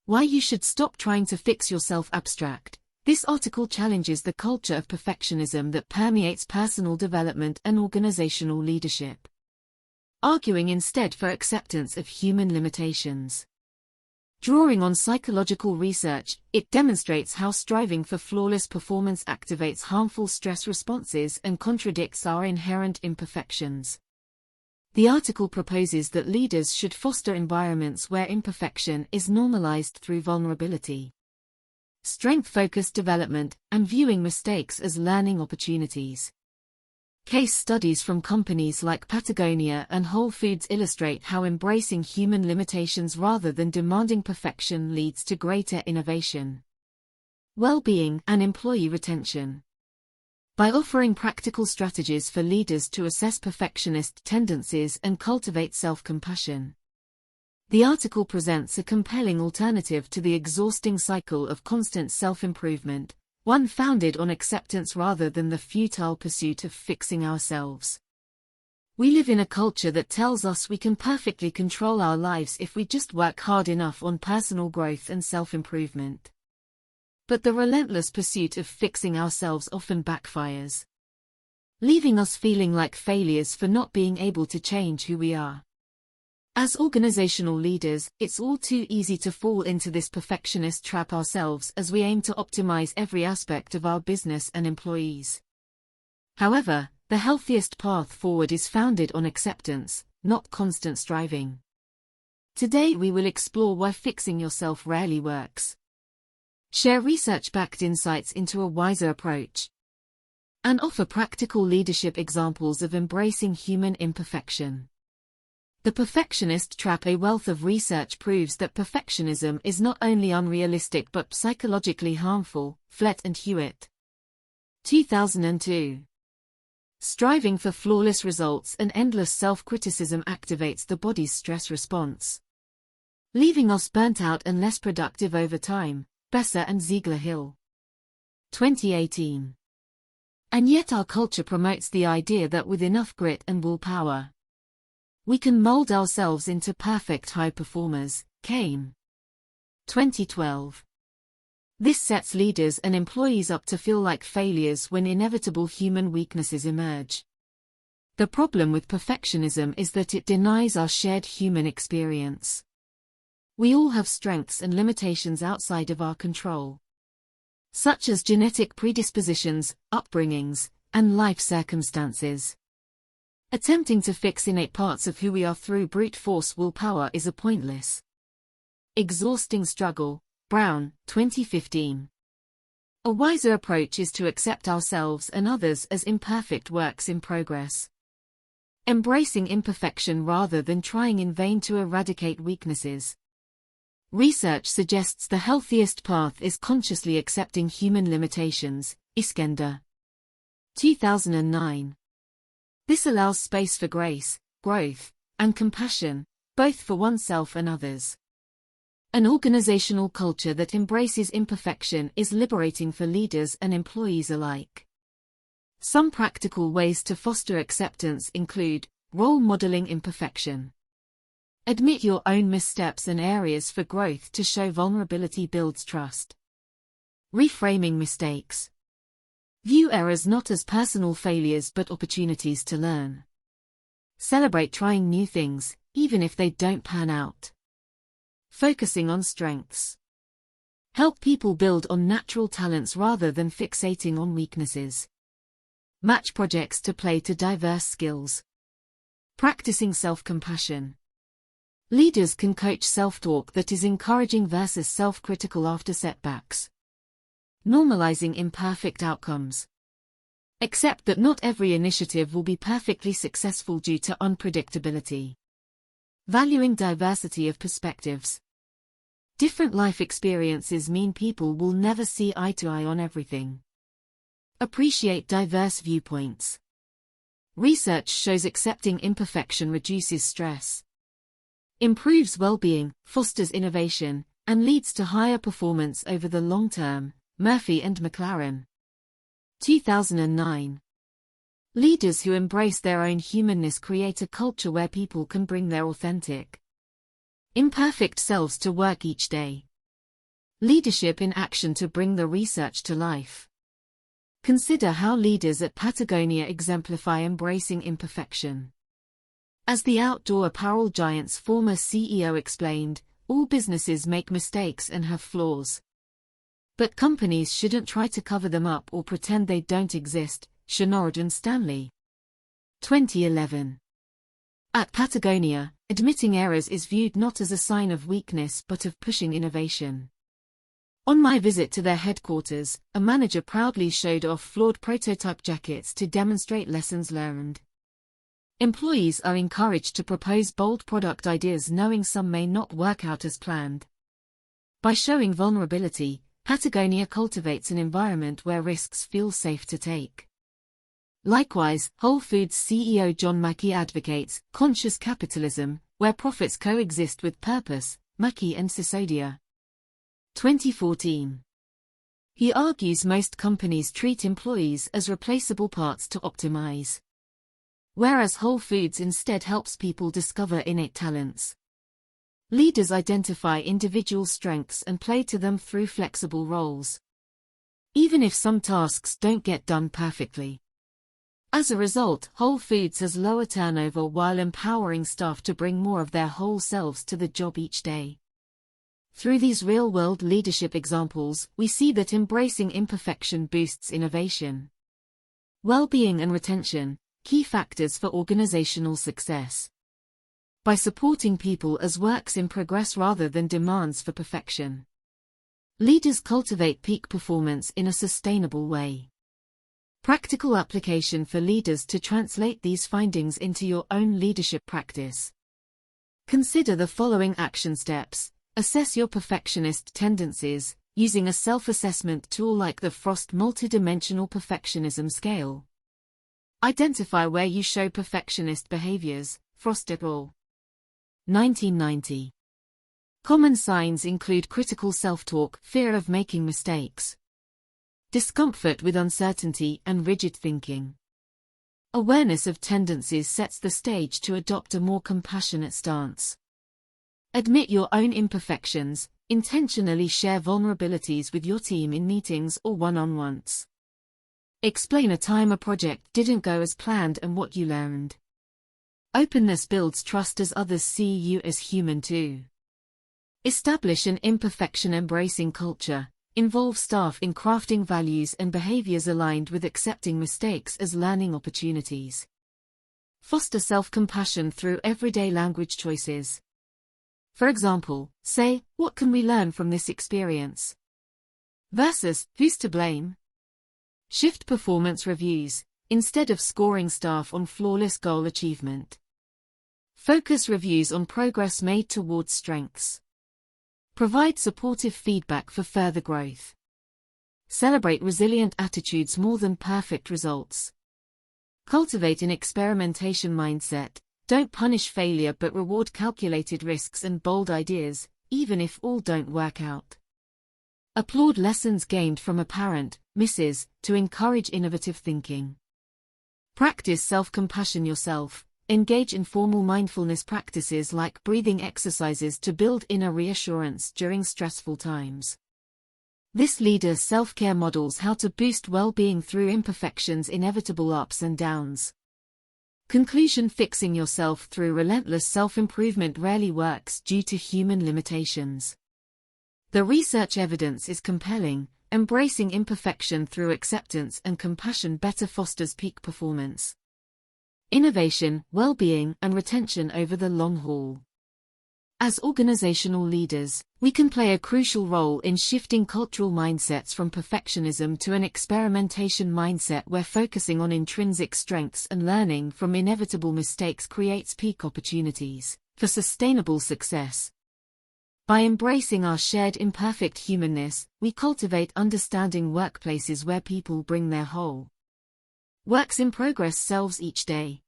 Why you should stop trying to fix yourself. Abstract. This article challenges the culture of perfectionism that permeates personal development and organizational leadership, arguing instead for acceptance of human limitations. Drawing on psychological research, it demonstrates how striving for flawless performance activates harmful stress responses and contradicts our inherent imperfections. The article proposes that leaders should foster environments where imperfection is normalized through vulnerability, strength-focused development, and viewing mistakes as learning opportunities. Case studies from companies like Patagonia and Whole Foods illustrate how embracing human limitations rather than demanding perfection leads to greater innovation, well-being, and employee retention. By offering practical strategies for leaders to assess perfectionist tendencies and cultivate self-compassion, the article presents a compelling alternative to the exhausting cycle of constant self-improvement, one founded on acceptance rather than the futile pursuit of fixing ourselves. We live in a culture that tells us we can perfectly control our lives if we just work hard enough on personal growth and self-improvement. But the relentless pursuit of fixing ourselves often backfires, leaving us feeling like failures for not being able to change who we are. As organizational leaders, it's all too easy to fall into this perfectionist trap ourselves as we aim to optimize every aspect of our business and employees. However, the healthiest path forward is founded on acceptance, not constant striving. Today we will explore why fixing yourself rarely works, share research-backed insights into a wiser approach, and offer practical leadership examples of embracing human imperfection. The perfectionist trap. A wealth of research proves that perfectionism is not only unrealistic but psychologically harmful. Flett and Hewitt. 2002. Striving for flawless results and endless self-criticism activates the body's stress response, leaving us burnt out and less productive over time. Besser and Ziegler-Hill. 2018. And yet our culture promotes the idea that with enough grit and willpower, we can mold ourselves into perfect high performers. Kane. 2012. This sets leaders and employees up to feel like failures when inevitable human weaknesses emerge. The problem with perfectionism is that it denies our shared human experience. We all have strengths and limitations outside of our control, such as genetic predispositions, upbringings, and life circumstances. Attempting to fix innate parts of who we are through brute force willpower is a pointless, exhausting struggle. Brown, 2015. A wiser approach is to accept ourselves and others as imperfect works in progress, embracing imperfection rather than trying in vain to eradicate weaknesses. Research suggests the healthiest path is consciously accepting human limitations. Iskender. 2009. This allows space for grace, growth, and compassion, both for oneself and others. An organizational culture that embraces imperfection is liberating for leaders and employees alike. Some practical ways to foster acceptance include role modeling imperfection. Admit your own missteps and areas for growth to show vulnerability builds trust. Reframing mistakes. View errors not as personal failures but opportunities to learn. Celebrate trying new things, even if they don't pan out. Focusing on strengths. Help people build on natural talents rather than fixating on weaknesses. Match projects to play to diverse skills. Practicing self-compassion. Leaders can coach self-talk that is encouraging versus self-critical after setbacks. Normalizing imperfect outcomes. Accept that not every initiative will be perfectly successful due to unpredictability. Valuing diversity of perspectives. Different life experiences mean people will never see eye to eye on everything. Appreciate diverse viewpoints. Research shows accepting imperfection reduces stress, improves well-being, fosters innovation, and leads to higher performance over the long term. Murphy and McLaren. 2009. Leaders who embrace their own humanness create a culture where people can bring their authentic, imperfect selves to work each day. Leadership in action to bring the research to life. Consider how leaders at Patagonia exemplify embracing imperfection. As the outdoor apparel giant's former CEO explained, all businesses make mistakes and have flaws. But companies shouldn't try to cover them up or pretend they don't exist. Shenard and Stanley. 2011. At Patagonia, admitting errors is viewed not as a sign of weakness but of pushing innovation. On my visit to their headquarters, a manager proudly showed off flawed prototype jackets to demonstrate lessons learned. Employees are encouraged to propose bold product ideas knowing some may not work out as planned. By showing vulnerability, Patagonia cultivates an environment where risks feel safe to take. Likewise, Whole Foods CEO John Mackey advocates conscious capitalism, where profits coexist with purpose. Mackey and Sisodia. 2014. He argues most companies treat employees as replaceable parts to optimize, whereas Whole Foods instead helps people discover innate talents. Leaders identify individual strengths and play to them through flexible roles, even if some tasks don't get done perfectly. As a result, Whole Foods has lower turnover while empowering staff to bring more of their whole selves to the job each day. Through these real-world leadership examples, we see that embracing imperfection boosts innovation, well-being and retention, key factors for organizational success. By supporting people as works in progress rather than demands for perfection, leaders cultivate peak performance in a sustainable way. Practical application for leaders to translate these findings into your own leadership practice. Consider the following action steps. Assess your perfectionist tendencies, using a self-assessment tool like the Frost multidimensional perfectionism scale. Identify where you show perfectionist behaviors. Frost et al. 1990. Common signs include critical self-talk, fear of making mistakes, discomfort with uncertainty, and rigid thinking. Awareness of tendencies sets the stage to adopt a more compassionate stance. Admit your own imperfections, intentionally share vulnerabilities with your team in meetings or one-on-ones. Explain a time a project didn't go as planned and what you learned. Openness builds trust as others see you as human too. Establish an imperfection-embracing culture. Involve staff in crafting values and behaviors aligned with accepting mistakes as learning opportunities. Foster self-compassion through everyday language choices. For example, say, "What can we learn from this experience?" versus, "Who's to blame?" Shift performance reviews. Instead of scoring staff on flawless goal achievement, focus reviews on progress made towards strengths. Provide supportive feedback for further growth. Celebrate resilient attitudes more than perfect results. Cultivate an experimentation mindset. Don't punish failure but reward calculated risks and bold ideas, even if all don't work out. Applaud lessons gained from apparent misses to encourage innovative thinking. Practice self-compassion yourself. Engage in formal mindfulness practices like breathing exercises to build inner reassurance during stressful times. This leader's self-care models how to boost well-being through imperfections' inevitable ups and downs. Conclusion: fixing yourself through relentless self-improvement rarely works due to human limitations. The research evidence is compelling. Embracing imperfection through acceptance and compassion better fosters peak performance, innovation, well-being, and retention over the long haul. As organizational leaders, we can play a crucial role in shifting cultural mindsets from perfectionism to an experimentation mindset where focusing on intrinsic strengths and learning from inevitable mistakes creates peak opportunities for sustainable success. By embracing our shared imperfect humanness, we cultivate understanding workplaces where people bring their whole works in progress selves each day.